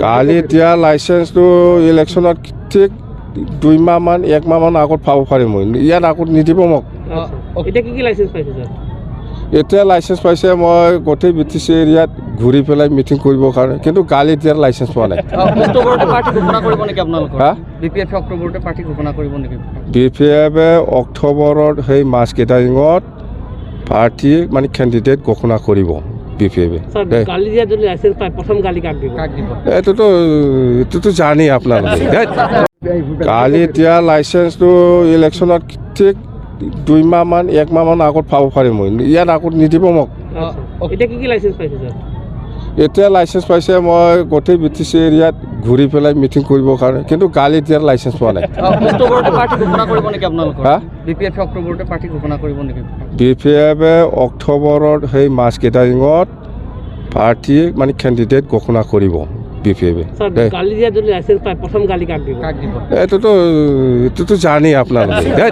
কালি এতিয়া লাইচেন্সটো ইলেকশ্যনত ঠিক 2 মাহ মান 1 মাহ মান আগত পাব পাৰিম মই ইয়াত আগত নিদিব মোক এতিয়া কি লাইসেন্স পাইছে স্যাৰ এতিয়া লাইচেন্স পাইছে মই গোটেই বিটিসি এৰিয়াত ঘূৰি পেলাই মিটিং কৰিবৰ কাৰণে কিন্তু কালি এতিয়া লাইচেন্স পোৱা নাই অক্টোবৰতে পাৰ্টি ঘোষণা কৰিব নেকি আপোনালোকৰ হা বিপিএফ অক্টোবৰতে পাৰ্টি ঘোষণা কৰিব নেকি বিপিএফে অক্টোবৰত সেই মাছ কেটাৰিঙত পাৰ্টি মানে কেণ্ডিডেট ঘোষণা কৰিব বিপিএফে স্যাৰ গালি দিয়া যদি লাইসেন্স পায় প্ৰথম গালি কাক দিব এইটোতো জানি আপোনালোকে কালি এতিয়া লাইচেন্সটো ইলেকশ্যনত ঠিক 2 মাহ মান 1 মাহ মান আগত পাব পাৰিম মই ইয়াত আগত নিদিব মোক এতিয়া কি লাইসেন্স পাইছে স্যাৰ এতিয়া লাইচেন্স পাইছে মই গোটেই বিটিসি এৰিয়াত ঘূৰি পেলাই মিটিং কৰিবৰ কাৰণে কিন্তু কালি এতিয়া লাইচেন্স পোৱা নাই অক্টোবৰতে পাৰ্টি ঘোষণা কৰিব নেকি আপোনালোকৰ হা বিপিএফ অক্টোবৰতে পাৰ্টি ঘোষণা কৰিব নেকি বিপিএফে অক্টোবৰত সেই মাছ কেটাৰিঙত পাৰ্টি মানে কেণ্ডিডেট ঘোষণা কৰিব বিপিএফে স্যাৰ গালি দিয়া যদি লাইসেন্স পায় প্ৰথম গালি কাক দিব এইটোতো জানি আপোনালোকে